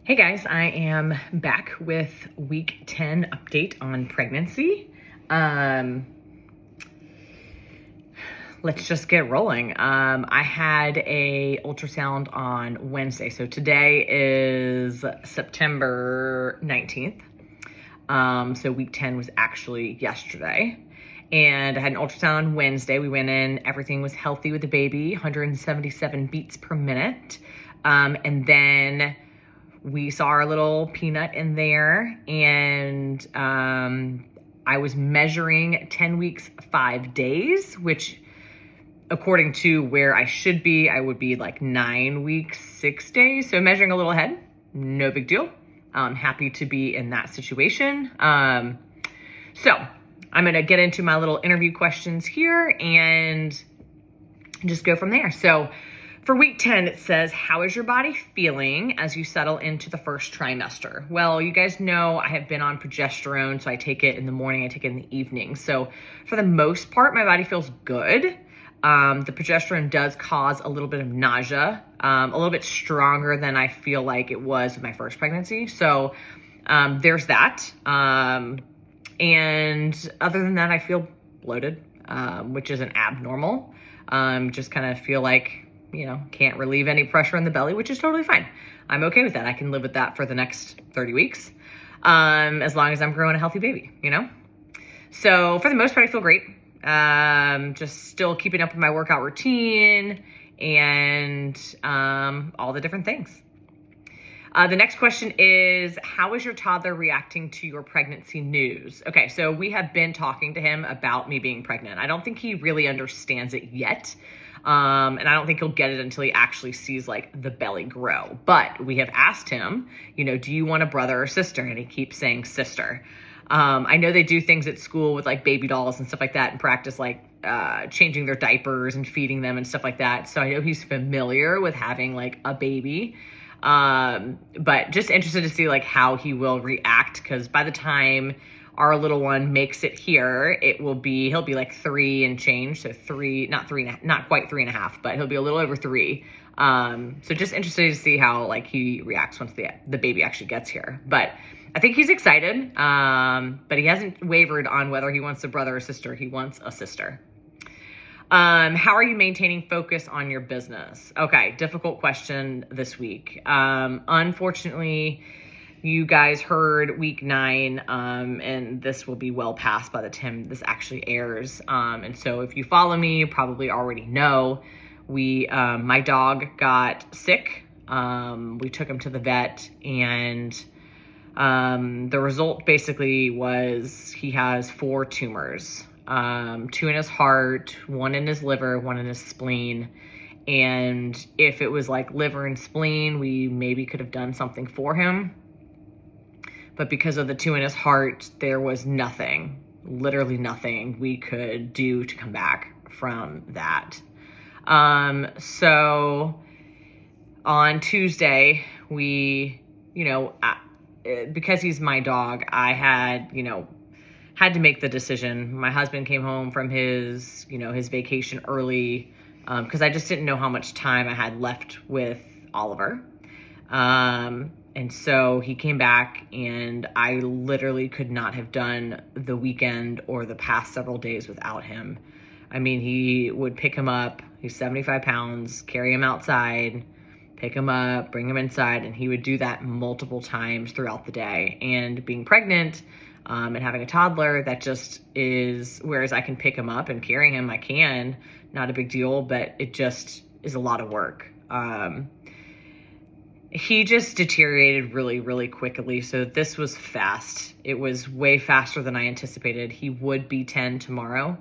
Hey guys, I am back with week 10 update on pregnancy. Let's just get rolling. I had a ultrasound on Wednesday. So today is September 19th. So week 10 was actually yesterday. And I had an ultrasound on Wednesday. We went in, everything was healthy with the baby, 177 beats per minute. And then we saw our little peanut in there, and I was measuring 10 weeks, 5 days, which according to where I should be, I would be like 9 weeks, 6 days. So measuring a little ahead, no big deal. I'm happy to be in that situation. So I'm gonna get into my little interview questions here and just go from there. So for week 10, it says, how is your body feeling as you settle into the first trimester? Well, you guys know I have been on progesterone, so I take it in the morning, I take it in the evening. So for the most part, my body feels good. The progesterone does cause a little bit of nausea, a little bit stronger than I feel like it was with my first pregnancy. So there's that. And other than that, I feel bloated, which isn't abnormal. Just kind of feel like, can't relieve any pressure in the belly, which is totally fine. I'm okay with that. I can live with that for the next 30 weeks, as long as I'm growing a healthy baby, So for the most part, I feel great. Just still keeping up with my workout routine and all the different things. The next question is, how is your toddler reacting to your pregnancy news? Okay, so we have been talking to him about me being pregnant. I don't think he really understands it yet. And I don't think he'll get it until he actually sees like the belly grow. But we have asked him, do you want a brother or sister? And he keeps saying sister. I know they do things at school with like baby dolls and stuff like that and practice like changing their diapers and feeding them and stuff like that. So I know he's familiar with having like a baby. But just interested to see like how he will react, because by the time our little one makes it here, he'll be like 3 and change. So not quite 3.5, but he'll be a little over 3. So just interested to see how like he reacts once the baby actually gets here. But I think he's excited. But he hasn't wavered on whether he wants a brother or sister. He wants a sister. How are you maintaining focus on your business? Okay, difficult question this week. Unfortunately, you guys heard week 9, and this will be well past by the time this actually airs. And so if you follow me, you probably already know my dog got sick. We took him to the vet, and the result basically was he has 4 tumors. 2 in his heart, 1 in his liver, 1 in his spleen. And if it was like liver and spleen, we maybe could have done something for him. But because of the 2 in his heart, there was nothing, literally nothing we could do to come back from that. So on Tuesday, because he's my dog, I had to make the decision. My husband came home from his vacation early, because I just didn't know how much time I had left with Oliver. And so he came back, and I literally could not have done the weekend or the past several days without him. I mean, he would pick him up. He's 75 pounds, carry him outside, pick him up, bring him inside. And he would do that multiple times throughout the day. And being pregnant, and having a toddler, that just is, whereas I can pick him up and carry him, I can, not a big deal, but it just is a lot of work. He just deteriorated really, really quickly. So this was fast. It was way faster than I anticipated. He would be 10 tomorrow,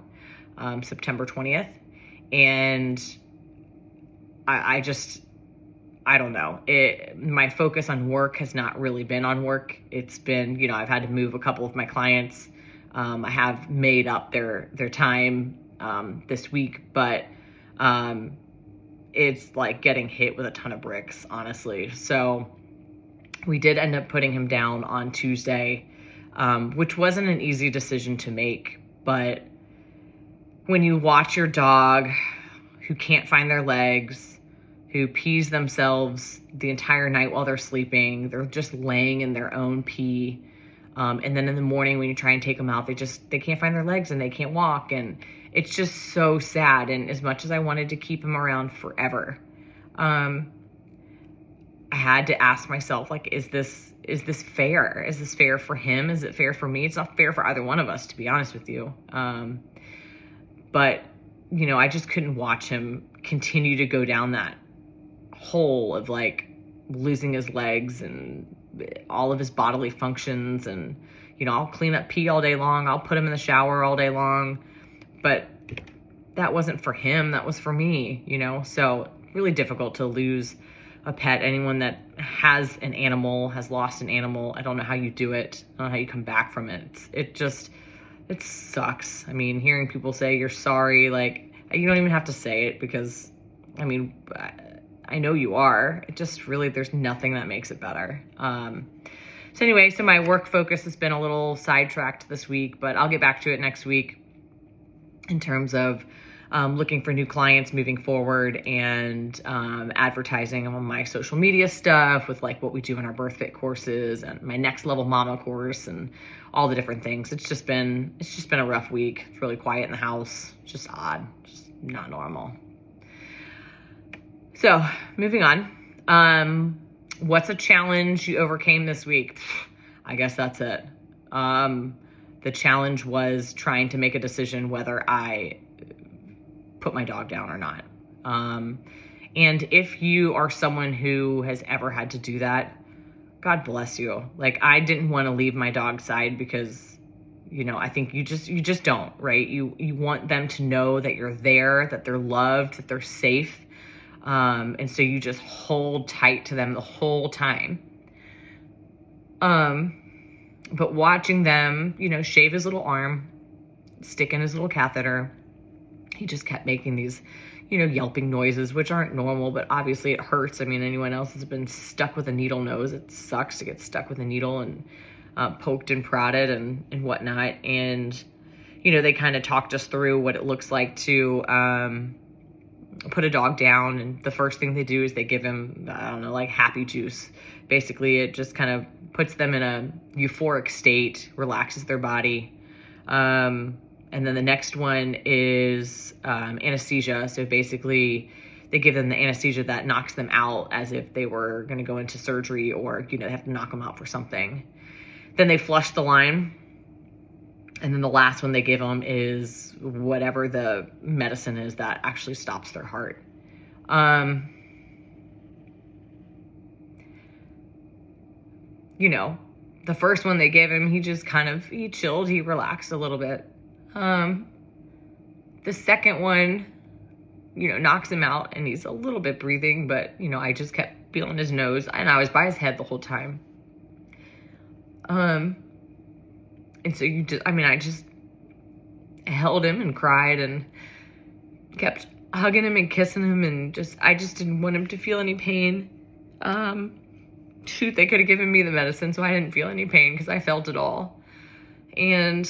September 20th. And I don't know. My focus on work has not really been on work. It's been, I've had to move a couple of my clients. I have made up their time this week, but it's like getting hit with a ton of bricks, honestly. So we did end up putting him down on Tuesday, which wasn't an easy decision to make. But when you watch your dog who can't find their legs, who pees themselves the entire night while they're sleeping. They're just laying in their own pee. And then in the morning when you try and take them out, they can't find their legs and they can't walk. And it's just so sad. And as much as I wanted to keep him around forever, I had to ask myself, like, is this fair? Is this fair for him? Is it fair for me? It's not fair for either one of us, to be honest with you. But, you know, I just couldn't watch him continue to go down that hole of like losing his legs and all of his bodily functions. And, you know, I'll clean up pee all day long. I'll put him in the shower all day long. But that wasn't for him. That was for me, you know? So really difficult to lose a pet. Anyone that has an animal, has lost an animal, I don't know how you do it. I don't know how you come back from it. It sucks. I mean, hearing people say you're sorry, like, you don't even have to say it because, I mean, I know you are. It just really, there's nothing that makes it better. So anyway, so my work focus has been a little sidetracked this week, but I'll get back to it next week in terms of looking for new clients moving forward and advertising on my social media stuff with like what we do in our BirthFit courses and my Next Level Mama course and all the different things. It's just been a rough week. It's really quiet in the house. It's just odd, just not normal. So moving on, what's a challenge you overcame this week? I guess that's it. The challenge was trying to make a decision whether I put my dog down or not. And if you are someone who has ever had to do that, God bless you. Like, I didn't want to leave my dog's side because, you know, I think you just don't, right? You want them to know that you're there, that they're loved, that they're safe. And so you just hold tight to them the whole time. But watching them, you know, shave his little arm, stick in his little catheter, he just kept making these, you know, yelping noises, which aren't normal, but obviously it hurts. I mean, anyone else has been stuck with a needle knows it sucks to get stuck with a needle and poked and prodded and whatnot. And, you know, they kind of talked us through what it looks like to put a dog down. And the first thing they do is they give him, I don't know, like happy juice. Basically, it just kind of puts them in a euphoric state, relaxes their body. And then the next one is anesthesia. So basically, they give them the anesthesia that knocks them out as if they were going to go into surgery or, you know, they have to knock them out for something. Then they flush the line. And then the last one they give them is whatever the medicine is that actually stops their heart. You know, the first one they gave him, he chilled, he relaxed a little bit. The second one, you know, knocks him out and he's a little bit breathing, but, you know, I just kept feeling his nose and I was by his head the whole time. And so I just held him and cried and kept hugging him and kissing him and I just didn't want him to feel any pain. Shoot, they could have given me the medicine so I didn't feel any pain because I felt it all. And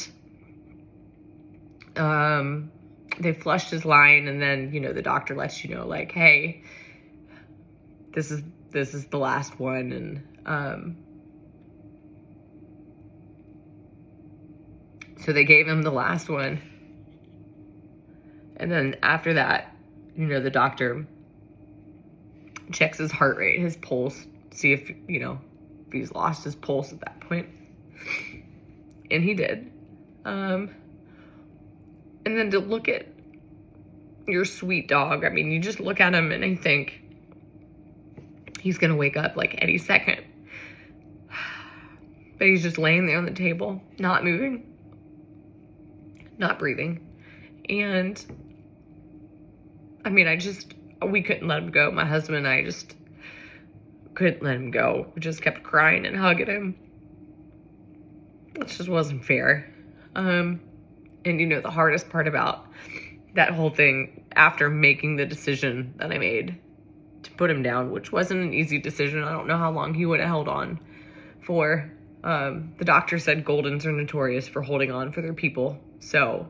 they flushed his line and then, you know, the doctor lets you know, like, hey, this is the last one. And so they gave him the last one. And then after that, you know, the doctor checks his heart rate, his pulse, see if, you know, if he's lost his pulse at that point. And he did. And then to look at your sweet dog, I mean, you just look at him and I think he's going to wake up like any second. But he's just laying there on the table, not moving, not breathing. And I mean, we couldn't let him go. My husband and I just couldn't let him go. We just kept crying and hugging him. It just wasn't fair. And you know, the hardest part about that whole thing, after making the decision that I made to put him down, which wasn't an easy decision. I don't know how long he would have held on for. The doctor said Goldens are notorious for holding on for their people. So,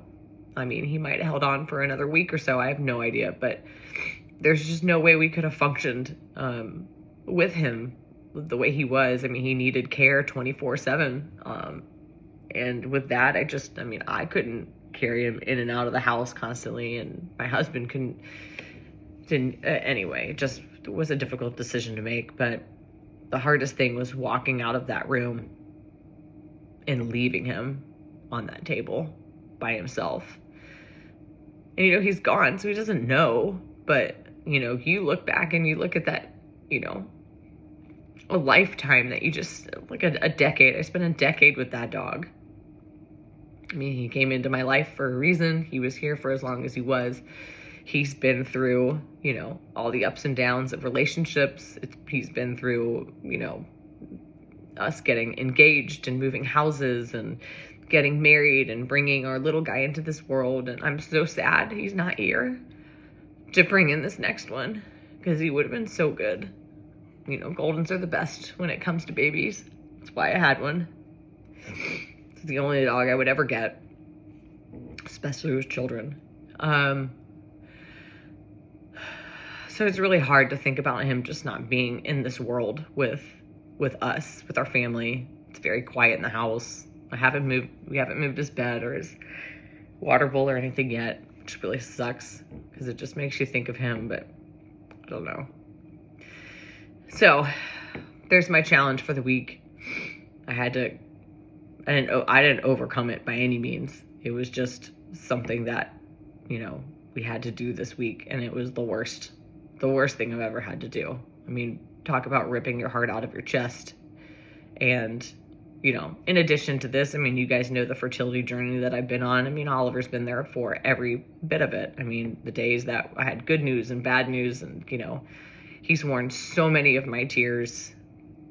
I mean, he might have held on for another week or so. I have no idea. But there's just no way we could have functioned with him the way he was. I mean, he needed care 24/7. And with that, I couldn't carry him in and out of the house constantly, and my husband didn't anyway. It just was a difficult decision to make, but the hardest thing was walking out of that room and leaving him on that table by himself. And, he's gone, so he doesn't know, but, you look back and you look at that, a lifetime that you just, like a decade. I spent a decade with that dog. I mean, he came into my life for a reason. He was here for as long as he was. He's been through, all the ups and downs of relationships. He's been through, us getting engaged and moving houses and getting married and bringing our little guy into this world. And I'm so sad he's not here to bring in this next one, because he would have been so good. Goldens are the best when it comes to babies. That's why I had one. It's the only dog I would ever get, especially with children. So it's really hard to think about him just not being in this world with us, with our family. It's very quiet in the house. We haven't moved his bed or his water bowl or anything yet, which really sucks because it just makes you think of him, but I don't know. So there's my challenge for the week. I didn't overcome it by any means. It was just something that, we had to do this week, and it was the worst thing I've ever had to do. I mean, talk about ripping your heart out of your chest. And, in addition to this, you guys know the fertility journey that I've been on. Oliver's been there for every bit of it. The days that I had good news and bad news, and, he's worn so many of my tears,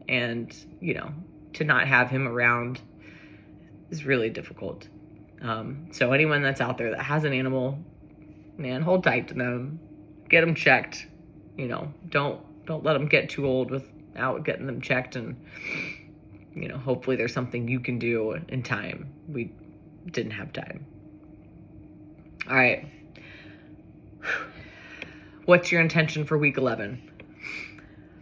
and, to not have him around is really difficult. So anyone that's out there that has an animal, man, hold tight to them, get them checked. Don't let them get too old without getting them checked, and hopefully there's something you can do in time. We didn't have time. All right. What's your intention for week 11?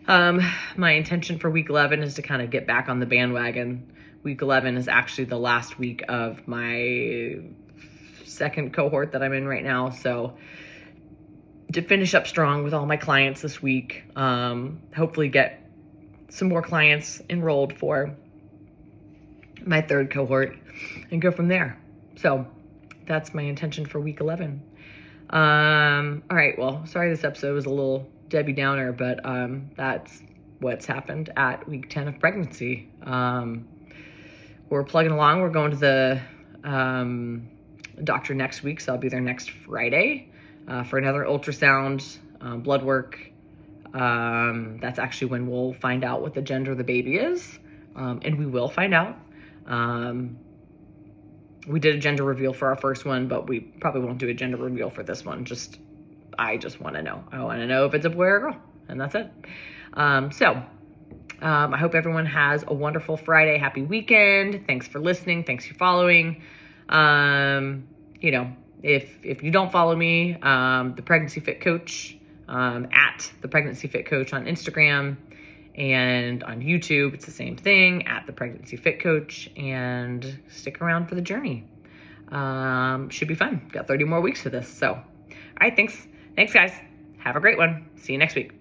My intention for week 11 is to kind of get back on the bandwagon. Week 11 is actually the last week of my second cohort that I'm in right now. So to finish up strong with all my clients this week, hopefully get some more clients enrolled for my third cohort and go from there. So that's my intention for week 11. All right. Well, sorry, this episode was a little Debbie Downer, but that's what's happened at week 10 of pregnancy. We're plugging along. We're going to the doctor next week, so I'll be there next Friday for another ultrasound, blood work. That's actually when we'll find out what the gender of the baby is, and we will find out. We did a gender reveal for our first one, but we probably won't do a gender reveal for this one. I just want to know. I want to know if it's a boy or a girl, and that's it. I hope everyone has a wonderful Friday. Happy weekend. Thanks for listening. Thanks for following. If you don't follow me, the Pregnancy Fit Coach, at the Pregnancy Fit Coach on Instagram and on YouTube, it's the same thing, at the Pregnancy Fit Coach, and stick around for the journey. Should be fun. Got 30 more weeks for this. So, all right, thanks. Thanks, guys. Have a great one. See you next week.